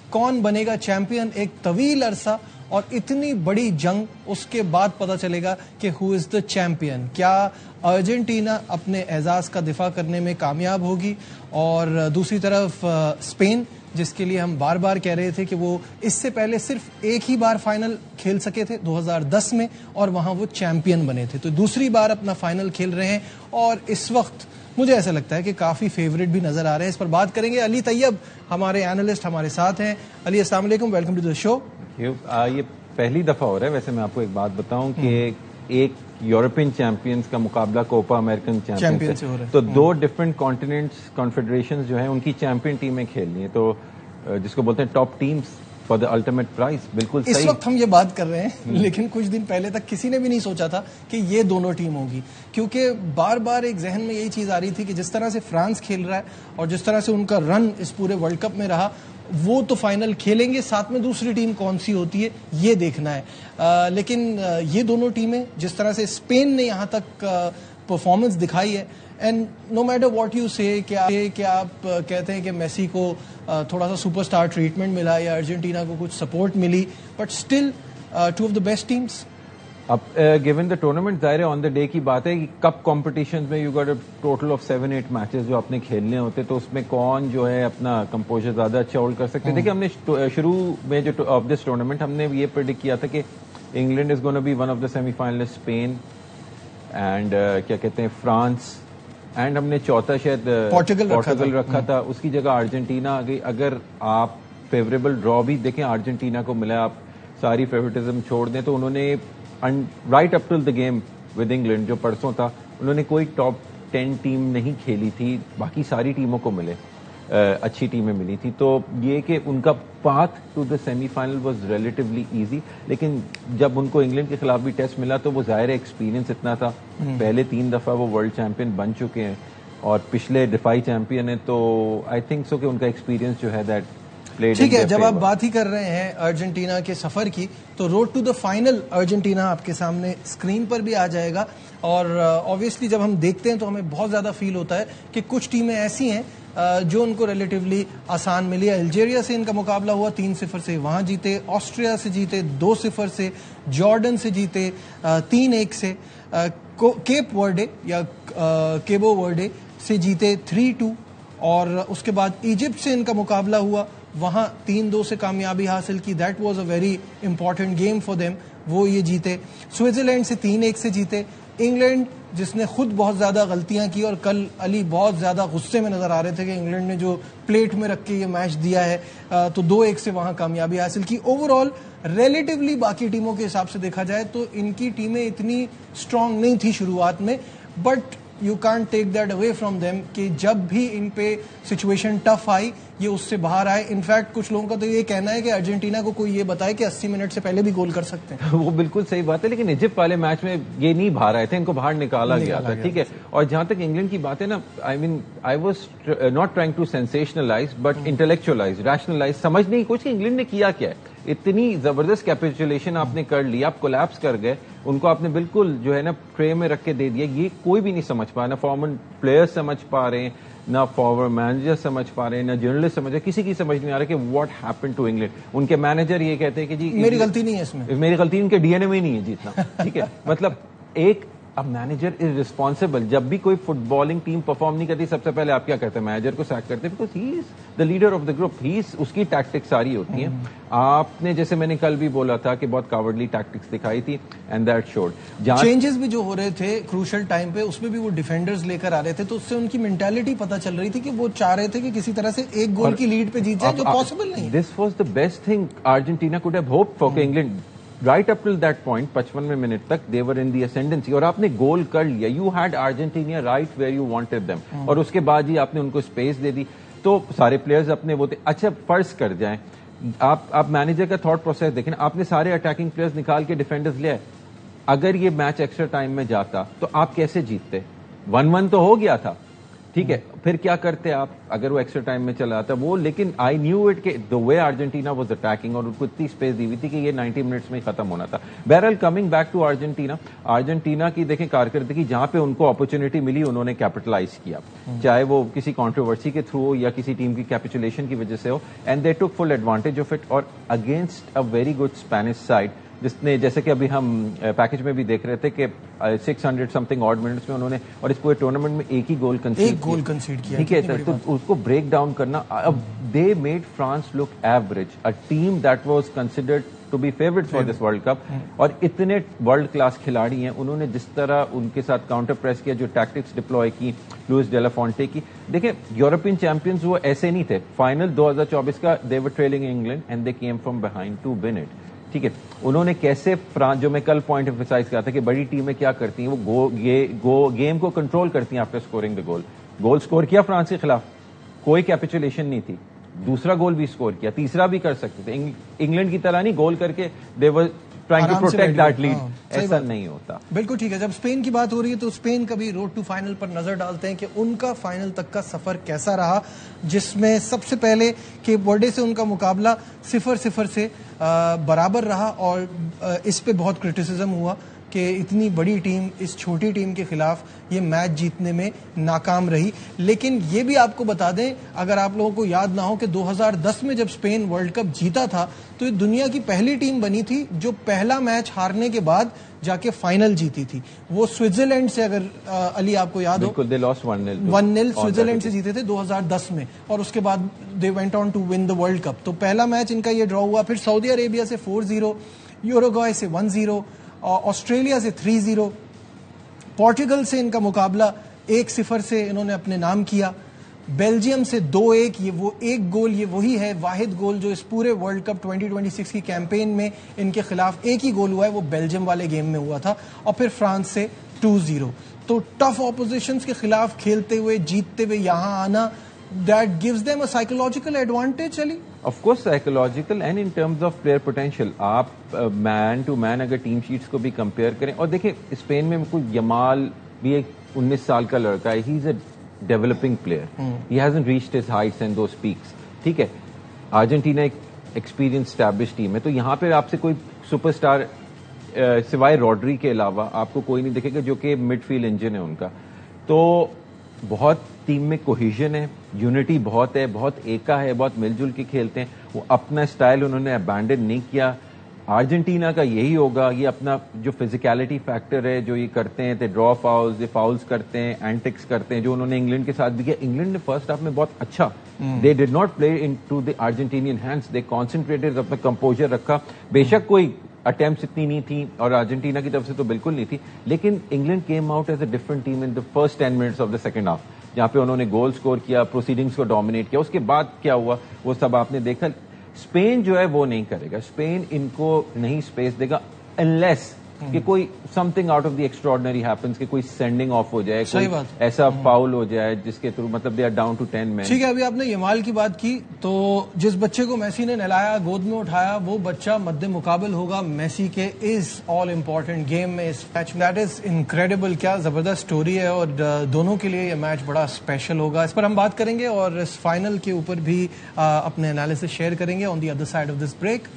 کون بنے گا چیمپئن. ایک طویل عرصہ اور اتنی بڑی جنگ, اس کے بعد پتہ چلے گا کہ ہو از دا چیمپئن. کیا ارجنٹینا اپنے اعزاز کا دفاع کرنے میں کامیاب ہوگی, اور دوسری طرف اسپین جس کے لیے ہم بار بار کہہ رہے تھے کہ وہ اس سے پہلے صرف ایک ہی بار فائنل کھیل سکے تھے 2010 میں, اور وہاں وہ چیمپئن بنے تھے, تو دوسری بار اپنا فائنل کھیل رہے ہیں اور اس وقت مجھے ایسا لگتا ہے کہ کافی فیوریٹ بھی نظر آ رہے ہیں. اس پر بات کریں گے. علی طیب ہمارے اینالسٹ ہمارے ساتھ ہیں. علی السلام علیکم, ویلکم ٹو دا شو. یہ پہلی دفعہ ہو رہا ہے ویسے. میں آپ کو ایک بات بتاؤں کہ ایک یورپین چیمپئنز کا مقابلہ کوپا امریکن چیمپئن سے ہو رہا ہے, تو دو ڈفرنٹ کانٹیننٹس کانفیڈریشنز جو ہیں ان کی چیمپئن ٹیمیں کھیل رہی ہیں, تو جس کو بولتے ہیں top teams for the ultimate prize. بالکل اس وقت ہم یہ بات کر رہے ہیں, لیکن کچھ دن پہلے تک کسی نے بھی نہیں سوچا تھا کہ یہ دونوں ٹیم ہوگی, کیونکہ بار بار ایک ذہن میں یہی چیز آ رہی تھی کہ جس طرح سے فرانس کھیل رہا ہے اور جس طرح سے ان کا رن اس پورے ورلڈ کپ میں رہا, وہ تو فائنل کھیلیں گے, ساتھ میں دوسری ٹیم کون سی ہوتی ہے یہ دیکھنا ہے. لیکن یہ دونوں ٹیمیں جس طرح سے اسپین نے یہاں تک پرفارمنس دکھائی ہے, and no matter what you سے کہ آپ کہتے ہیں کہ میسی کو تھوڑا سا سپر اسٹار ٹریٹمنٹ ملا یا ارجنٹینا کو کچھ سپورٹ ملی, but still two of the best teams. اب گیون دا ٹورنامنٹ ظاہر ہے آن دا ڈے کی بات ہے کہ کپ کمپٹیشنز میں you got a total of 7-8 matches جو آپ نے کھیلنے ہوتے, تو اس میں کون جو ہے اپنا کمپوزر زیادہ اچھا ہولڈ کر سکتے. دیکھیں ہم نے شروع میں جو آف دس ٹورنامنٹ ہم نے یہ پریڈکٹ کیا تھا کہ England is gonna be one of the semi finalist, Spain and کیا کہتے ہیں فرانس, اینڈ ہم نے چوتھا شاید پورٹگل رکھا تھا. اس کی جگہ ارجنٹینا آ گئی. اگر آپ فیوریبل ڈرا بھی دیکھیں ارجنٹینا کو ملا, آپ ساری فیوریٹزم چھوڑ دیں, تو انہوں نے right up till the game with England جو پرسوں تھا, انہوں نے کوئی ٹاپ 10 ٹیم نہیں کھیلی تھی, باقی ساری ٹیموں کو ملے, اچھی ٹیمیں ملی تھی. تو یہ کہ ان کا path to the semi final was relatively easy, لیکن جب ان کو انگلینڈ کے خلاف بھی ٹیسٹ ملا تو وہ ظاہر ایکسپیرینس اتنا تھا, پہلے 3 دفعہ وہ ورلڈ چیمپئن بن چکے ہیں اور پچھلے دفاعی چیمپئن ہیں, تو آئی تھنک سو کہ ان کا ایکسپیرینس جو ہے دیٹ. ٹھیک ہے, جب آپ بات ہی کر رہے ہیں ارجنٹینا کے سفر کی, تو road to the final Argentina آپ کے سامنے اسکرین پر بھی آ جائے گا, اور آبویسلی جب ہم دیکھتے ہیں تو ہمیں بہت زیادہ فیل ہوتا ہے کہ کچھ ٹیمیں ایسی ہیں جو ان کو ریلیٹیولی آسان ملی. الجیریا سے ان کا مقابلہ ہوا, 3-0 سے وہاں جیتے, آسٹریا سے جیتے 2-0 سے, جارڈن سے جیتے 3-1 سے, کیپ ورڈے یا کیبو ورڈے سے جیتے 3-2, اور اس کے بعد ایجپٹ سے ان کا مقابلہ ہوا, وہاں 3-2 سے کامیابی حاصل کی. That was a very important game for them, وہ یہ جیتے. سوئٹزرلینڈ سے 3-1 سے جیتے. انگلینڈ جس نے خود بہت زیادہ غلطیاں کی, اور کل علی بہت زیادہ غصے میں نظر آ رہے تھے کہ انگلینڈ نے جو پلیٹ میں رکھ کے یہ میچ دیا ہے, تو 2-1 سے وہاں کامیابی حاصل کی. اوور آل ریلیٹیولی باقی ٹیموں کے حساب سے دیکھا جائے تو ان کی ٹیمیں اتنی اسٹرانگ نہیں تھی شروعات میں, but you can't take that away from them کہ جب بھی ان پہ سچویشن ٹف آئی یہ اس سے باہر آئے. انفیکٹ کچھ لوگوں کا تو یہ کہنا ہے کہ ارجنٹینا کو کوئی یہ بتائے کہ 80 منٹ سے پہلے بھی گول کر سکتے ہیں. وہ بالکل صحیح بات ہے, لیکن ایجپٹ والے میچ میں یہ نہیں باہر آئے تھے, ان کو باہر نکالا گیا تھا. ٹھیک ہے, اور جہاں تک انگلینڈ کی بات ہے نا, I was not trying to sensationalize but intellectualize, rationalize, سمجھنے کی کوشش کہ انگلینڈ نے کیا کیا ہے. اتنی زبردست کیپیچولیشن آپ نے کر لی, آپ کولیپس کر گئے, ان کو آپ نے بالکل جو ہے نا ٹرے میں رکھ کے دے دیا. یہ کوئی بھی نہیں سمجھ پا رہا, نہ فارمر پلیئر سمجھ پا رہے ہیں, نہ فارورڈ مینیجر سمجھ پا رہے ہیں, نہ جرنلسٹ سمجھ رہے, کسی کی سمجھ نہیں آ رہا کہ واٹ ہیپن ٹو انگلینڈ. ان کے مینیجر یہ کہتے ہیں کہ جی میری غلطی نہیں ہے اس میں, میری غلطی, ان کے ڈی این اے میں ہی نہیں ہے جیتنا. ٹھیک ہے, مطلب ایک اب مینیجر از ریسپانسبل. جب بھی کوئی فٹ بالنگ ٹیم پرفارم نہیں کرتی, سب سے پہلے آپ کیا کرتے ہیں, مینیجر کو سیک کرتے ہیں, because he is the leader of the group, اس کی ٹیکٹکس ساری ہوتی ہیں. آپ نے جیسے میں نے کل بھی بولا تھا کہ بہت کاورڈلی ٹیکٹکس دکھائی تھی, اینڈ دیٹ شوڈ. چینجز بھی جو ہو رہے تھے کروشل ٹائم پہ, اس میں بھی وہ ڈیفینڈرز لے کر آ رہے تھے, تو اس سے ان کی مینٹالٹی پتہ چل رہی تھی کہ وہ چاہ رہے تھے کہ کسی طرح سے ایک گول کی لیڈ پہ جیت جائے, جو پاسبل نہیں. This was the best thing Argentina could have hoped for, کہ England right up till that point 55 منٹ تک دے ور ان دی اسینڈنسی, اور آپ نے گول کر لیا. You had Argentina right where you wanted them, اور اس کے بعد ہی آپ نے ان کو اسپیس دے دی. تو سارے پلیئرز اپنے وہ تھے. اچھا فرض کر جائیں آپ مینیجر کا تھاٹ پروسیس دیکھیں, آپ نے سارے اٹیکنگ پلیئرز نکال کے ڈیفینڈرز لے آئے. اگر یہ میچ ایکسٹرا ٹائم میں جاتا تو آپ کیسے جیتتے؟ 1-1 تو ہو گیا تھا, ٹھیک ہے. پھر کیا کرتے آپ اگر وہ ایکسٹرا ٹائم میں چلا آتا وہ, لیکن آئی نیو اٹ کہ دا وے ارجنٹینا واز اٹیکنگ اور ان کو اتنی اسپیس دی ہوئی تھی کہ یہ 90 منٹس میں ختم ہونا تھا. بہرحال کمنگ بیک ٹو ارجنٹینا کی دیکھیں کارکردگی جہاں پہ ان کو اپرچونٹی ملی انہوں نے کیپٹلائز کیا, چاہے وہ کسی کانٹروورسی کے تھرو ہو یا کسی ٹیم کی کیپیچولیشن کی وجہ سے ہو, and they took full advantage of it. اور against a very good Spanish side جس نے, جیسے کہ ابھی ہم پیکج میں بھی دیکھ رہے تھے کہ 600 سمتھنگ آڈ منٹس میں انہوں نے, اور اس پورے ٹورنامنٹ میں ایک ہی گول کنسیڈ کیا, ٹھیک ہے, تو اس کو بریک ڈاؤن کرنا. اب they made France look average, a team that was considered to be favourite for this World Cup. اور اتنے ورلڈ کلاس کھلاڑی ہیں, انہوں نے جس طرح ان کے ساتھ کاؤنٹر پریس کیا, جو ٹیکٹکس ڈپلوائے کی لوئس ڈیلا فونٹے کی. دیکھیں یورپین چیمپئنز وہ ایسے نہیں تھے. فائنل 2024 کا they were trailing England and they came from behind to win it. ٹھیک ہے, انہوں نے کیسے فرانس, جو میں کل پوائنٹ ایمفسائز کیا تھا کہ بڑی ٹیمیں کیا کرتی ہیں, وہ گیم کو کنٹرول کرتی ہیں after scoring the goal score کیا فرانس کے خلاف, کوئی کیپیچولیشن نہیں تھی, دوسرا گول بھی سکور کیا, تیسرا بھی کر سکتے تھے. انگلینڈ کی طرح نہیں گول کر کے they were trying to protect that lead, ایسا نہیں ہوتا. بالکل ٹھیک ہے. جب اسپین کی بات ہو رہی ہے تو اسپین کا بھی روڈ ٹو فائنل پر نظر ڈالتے ہیں کہ ان کا فائنل تک کا سفر کیسا رہا, جس میں سب سے پہلے کیپ ورڈے سے ان کا مقابلہ 0-0 سے برابر رہا, اور اس پہ بہت کرٹیسزم ہوا کہ اتنی بڑی ٹیم اس چھوٹی ٹیم کے خلاف یہ میچ جیتنے میں ناکام رہی. لیکن یہ بھی آپ کو بتا دیں, اگر آپ لوگوں کو یاد نہ ہو کہ 2010 میں جب اسپین ورلڈ کپ جیتا تھا تو یہ دنیا کی پہلی ٹیم بنی تھی جو پہلا میچ ہارنے کے بعد جا کے فائنل جیتی تھی. وہ سوئٹزرلینڈ سے, اگر علی آپ کو یاد ہو, 1-0 سوئٹزرلینڈ سے جیتے تھے 2010 میں, اور اس کے بعد they went on to win the World Cup. تو پہلا میچ ان کا یہ ڈرا ہوا, پھر سعودی عربیہ سے 4-0, یوروگوائے سے 1-0, آسٹریلیا سے 3-0, پورٹگل سے ان کا مقابلہ 1-0 سے انہوں نے اپنے نام کیا, بیلجیم سے 2-1, یہ وہ ایک گول, یہ وہی ہے واحد گول جو اس پورے ورلڈ کپ 2026 کی کیمپین میں ان کے خلاف ایک ہی گول ہوا ہے, وہ بیلجیم والے گیم میں ہوا تھا, اور پھر فرانس سے 2-0. تو ٹف اپوزیشنز کے خلاف کھیلتے ہوئے جیتتے ہوئے یہاں آنا, that gives them a psychological advantage, چلی of course psychological and in terms of player potential. آپ مین ٹو مین اگر ٹیم شیٹس کو بھی کمپیئر کریں, اور دیکھیں اسپین میں کوئی یمال بھی ایک 19 سال کا لڑکا ہے, he is a developing player, he hasn't reached his heights and those peaks. ٹھیک ہے, ارجنٹینا ایک ایکسپیرینس اسٹیبلش ٹیم ہے, تو یہاں پہ آپ سے کوئی سپر اسٹار سوائے روڈری کے علاوہ آپ کو کوئی نہیں دکھے گا جو کہ مڈ فیلڈ انجن ہے ان کا. تو بہت ٹیم میں کوہیژن ہے, یونٹی بہت ہے, بہت ایکا ہے, بہت مل جل کے کھیلتے ہیں. وہ اپنا اسٹائل انہوں نے ابینڈن نہیں کیا. ارجنٹینا کا یہی ہوگا, یہ اپنا جو فزیکلٹی فیکٹر ہے جو یہ کرتے ہیں, ڈرا فاؤلز, یہ فاؤلز کرتے ہیں, اینٹکس کرتے ہیں, جو انہوں نے انگلینڈ کے ساتھ بھی کیا. انگلینڈ نے فرسٹ ہاف میں بہت اچھا, they did not play into the Argentinian hands, they concentrated, اپنا کمپوزر رکھا. بے شک کوئی اٹیمپٹس اتنی نہیں تھی اور ارجنٹینا کی طرف سے تو بالکل نہیں تھی, لیکن England came out as a different team in the first 10 minutes of the second half, جہاں پہ انہوں نے گول سکور کیا, پروسیڈنگز کو ڈومینیٹ کیا. اس کے بعد کیا ہوا وہ سب آپ نے دیکھا. اسپین جو ہے وہ نہیں کرے گا, اسپین ان کو نہیں اسپیس دے گا انلیس کہ کوئی some thing out of the extraordinary happens, کہ کوئی سینڈنگ آف ہو جائے, کوئی ایسا فاؤل ہو جائے جس کے تھرو مطلب دے آر ڈاؤن ٹو 10 مین. ٹھیک ہے, ابھی آپ نے یمال کی بات کی, تو جس بچے کو میسی نے نہلایا, گود میں اٹھایا, وہ بچہ مد مقابل ہوگا میسی کے اس آل امپورٹنٹ گیم میں, اس میچ. دیٹ از انکریڈیبل, کیا زبردست اسٹوری ہے, اور دونوں کے لیے یہ میچ بڑا اسپیشل ہوگا. اس پر ہم بات کریں گے اور اس فائنل کے اوپر بھی اپنے انالیسس شیئر کریں گے on the other side of this break.